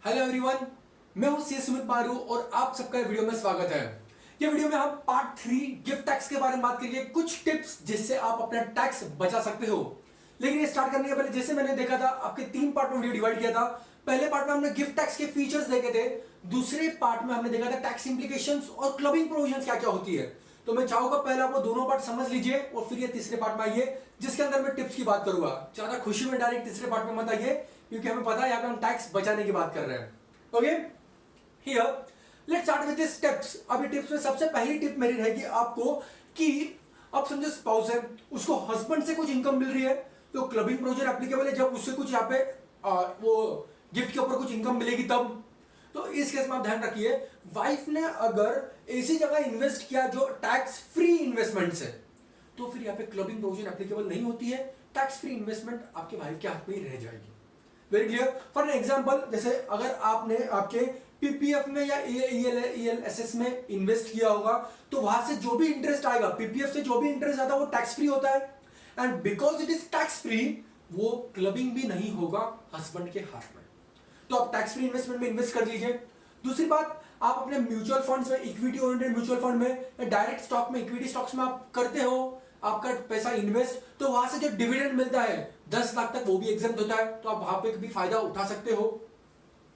Hello everyone, मैं हूं सी सुमित मारू और आप सबका वीडियो में स्वागत है। ये वीडियो में हम पार्ट 3 गिफ्ट टैक्स के बारे में बात करेंगे, कुछ टिप्स जिससे आप अपना टैक्स बचा सकते हो। लेकिन ये स्टार्ट करने के पहले जैसे मैंने देखा था, आपके 3 पार्ट में वीडियो डिवाइड किया था। पहले पार्ट में हमने गिफ्ट टैक्स के फीचर्स देखे थे, दूसरे पार्ट में हमने देखा था टैक्स इंप्लीकेशंस और क्लबिंग प्रोविजंस क्या क्या होती है। तो मैं चाहूंगा पहले आपको दोनों पार्ट समझ लीजिए और फिर ये तीसरे पार्ट में आइए जिसके अंदर मैं टिप्स की बात करूंगा। ज्यादा खुशी में डायरेक्ट तीसरे पार्ट में मत आइए क्योंकि हमें पता है यहाँ पे हम टैक्स बचाने की बात कर रहे हैं। Okay, here let's start with this tips. अभी टिप्स में सबसे पहली टिप मेरी रहेगी आपको कि आप समझो स्पाउस है, उसको हस्बैंड से कुछ इनकम मिल रही है तो क्लबिंग प्रोविजन एप्लीकेबल है। जब उससे कुछ यहाँ पे वो गिफ्ट के ऊपर कुछ इनकम मिलेगी तब। तो इस केस में आप ध्यान रखिए, वाइफ ने अगर ऐसी जगह इन्वेस्ट किया जो टैक्स फ्री इन्वेस्टमेंट्स है तो फिर यहाँ पे क्लबिंग प्रोविजन एप्लीकेबल नहीं होती है। टैक्स फ्री इन्वेस्टमेंट आपके वाइफ के हाथ में ही रह जाएगी। Very clear. फॉर एग्जांपल, जैसे अगर आपने आपके पीपीएफ में या ईएलएसएस में इन्वेस्ट किया होगा तो वहां से जो भी इंटरेस्ट आएगा, पीपीएफ से जो भी इंटरेस्ट आता है वो टैक्स फ्री होता है। And because it is tax free, वो क्लबिंग भी नहीं होगा हस्बैंड के हाथ में। तो आप टैक्स फ्री इन्वेस्टमेंट में इन्वेस्ट कर लीजिए। दूसरी बात, आप अपने म्यूचुअल फंड्स में, इक्विटी ओरिएंटेड म्यूचुअल फंड में या डायरेक्ट स्टॉक में, इक्विटी स्टॉक्स में आप करते हो आपका पैसा इन्वेस्ट, तो वहां से जो डिविडेंड मिलता है 10 लाख तक वो भी एग्जम्प्ट होता है, तो आप वहां पे भी फायदा उठा सकते हो।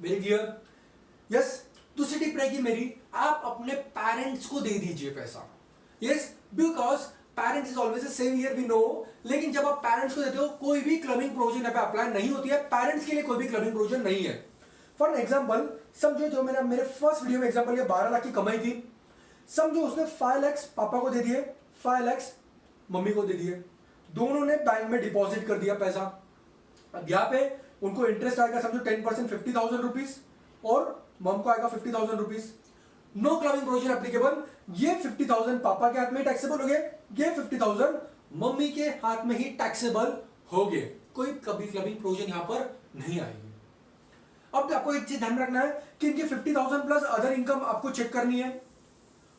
Very clear. यस। दूसरी टिप रहेगी मेरी, आप अपने पेरेंट्स को दे दीजिए पैसा। Yes, because parents is always same year we know. लेकिन जब आप पेरेंट्स को देते हो कोई भी क्लबिंग प्रोविजन यहाँ पे अप्लाई नहीं होती है, पेरेंट्स के लिए कोई भी क्लबिंग प्रोविजन नहीं है। फॉर एग्जाम्पल समझो, जो मैंने मेरे फर्स्ट वीडियो में एग्जाम्पल लिया, 12 लाख की कमाई थी। समझो उसने 5 लाख पापा को दे दिए, 5 लाख मम्मी को दे दिए, दोनों ने बैंक में डिपॉजिट कर दिया पैसा। अब यहाँ पे उनको इंटरेस्ट आएगा समझो 10% 50,000 रुपीज और मम को आएगा 50,000 rupees. No clubbing provision applicable. ये 50,000 पापा के हाथ में टैक्सेबल हो गए, ये 50,000 मम्मी के हाथ में ही टैक्सेबल हो गए। कोई कभी क्लबिंग प्रोविजन यहां पर नहीं आएगी। अब आपको एक चीज ध्यान रखना है कि इनके 50,000 प्लस अदर इनकम आपको चेक करनी है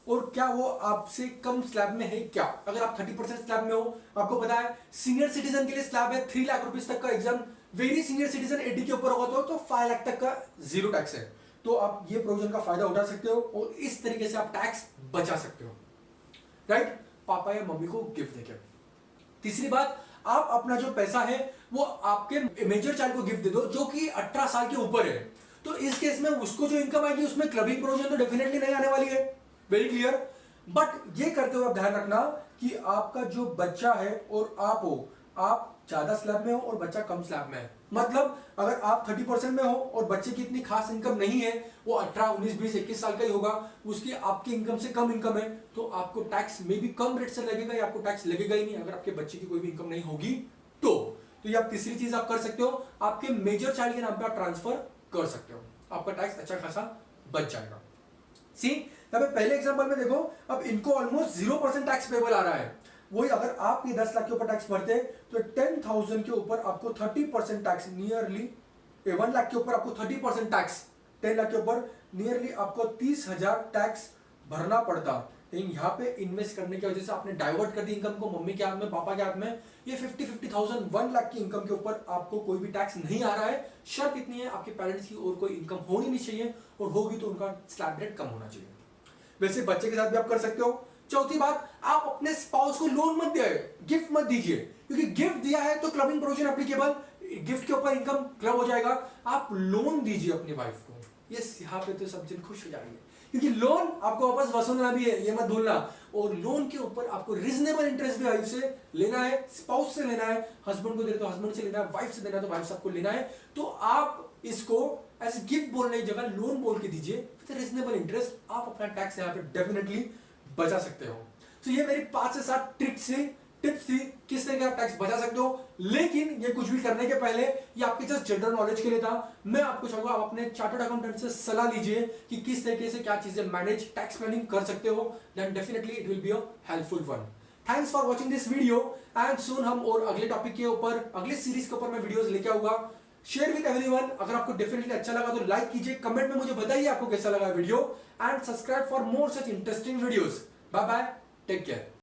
और क्या वो आपसे कम स्लैब में है क्या। अगर आप 30% स्लैब में हो, आपको पता है सीनियर सिटीजन के लिए स्लैब है 3 लाख रुपीज तक का एग्जाम, वेरी सीनियर सिटीजन 80 के ऊपर होगा तो 5 लाख तक का जीरो टैक्स है। तो आप ये प्रोविजन का फायदा उठा सकते हो और इस तरीके से आप टैक्स बचा सकते हो, राइट, पापा या मम्मी को गिफ्ट देकर। तीसरी बात, आप अपना जो पैसा है वो आपके मेजर चाइल्ड को गिफ्ट दे दो जो कि 18 साल के ऊपर है। तो इस केस में उसको जो इनकम आएगी उसमें क्लबिंग प्रोविजन तो डेफिनेटली नहीं आने वाली है। Very clear. बट ये करते हुए आप ध्यान रखना कि आपका जो बच्चा है और आप हो, आप ज्यादा स्लैब में हो और बच्चा कम स्लैब में है। मतलब अगर आप 30% में हो और बच्चे की इतनी खास इनकम नहीं है, वो 18, 19, 20, 21 साल का ही होगा, उसकी आपकी इनकम से कम इनकम है, तो आपको टैक्स में भी कम रेट से लगेगा या आपको टैक्स लगेगा ही नहीं अगर आपके बच्चे की कोई भी इनकम नहीं होगी तो। ये आप तीसरी चीज आप कर सकते हो, आपके मेजर चाइल्ड के नाम पे आप ट्रांसफर कर सकते हो, आपका टैक्स अच्छा खासा बच जाएगा। सी, यहाँ पे पहले एग्जांपल में देखो, अब इनको ऑलमोस्ट 0% टैक्स पेबल आ रहा है। वही अगर आप ये 10 लाख के ऊपर टैक्स भरते तो 10,000 के ऊपर आपको 30% टैक्स, नियरली 1 लाख के ऊपर आपको 30% टैक्स, 10 लाख के ऊपर नियरली आपको 30,000 टैक्स भरना पड़ता। लेकिन यहाँ पे इन्वेस्ट करने की वजह से आपने डाइवर्ट कर दी इनकम को मम्मी के हाथ में, पापा के हाथ में। ये 50,000 1 लाख की इनकम के ऊपर आपको कोई भी टैक्स नहीं आ रहा है। शर्त इतनी है, आपके पेरेंट्स की और कोई इनकम होनी नहीं चाहिए और होगी तो उनका स्लैब रेट कम होना चाहिए। वैसे बच्चे के साथ भी आप कर सकते हो। चौथी बात, आप अपने स्पाउस को लोन मत दिए, गिफ्ट मत दीजिए, क्योंकि गिफ्ट दिया है तो क्लबिंग प्रोविजन एप्लीकेबल, गिफ्ट के ऊपर इनकम क्लब हो जाएगा। आप लोन दीजिए अपनी वाइफ को। यस, यहाँ पे तो सब जन खुश हो जाएंगे क्योंकि लोन आपको वापस वसूलना भी है, ये मत भूलना। और लोन के ऊपर आपको रीजनेबल इंटरेस्ट भी वाइफ से लेना है, स्पाउस से लेना है, हस्बैंड को दे तो हस्बैंड से लेना है, वाइफ से देना है तो वाइफ से आपको लेना है। तो आप इसको एज गिफ्ट बोलने की जगह लोन बोल के दीजिए विद रीजनेबल इंटरेस्ट। आप अपना टैक्स यहाँ पे डेफिनेटली बचा सकते हो। तो ये मेरी 5 से 7 टिप्स थी किस तरह आप टैक्स बचा सकते हो। लेकिन ये कुछ भी करने के पहले ये आपके जस्ट जनरल नॉलेज के लिए था। मैं आपको चाहूंगा आप अपने चार्टर्ड अकाउंटेंट से सलाह लीजिए कि किस तरीके से क्या चीजें मैनेज, टैक्स प्लानिंग कर सकते हो। Then definitely it will be a helpful one. Thanks for watching this video and soon हम और अगले टॉपिक के ऊपर, अगले सीरीज के ऊपर मैं वीडियोस लेके आऊंगा। Share with everyone. अगर आपको डेफिनेटली अच्छा लगा तो लाइक कीजिए, कमेंट में मुझे बताइए आपको कैसा लगा video and subscribe for more such interesting videos. Bye bye, take care.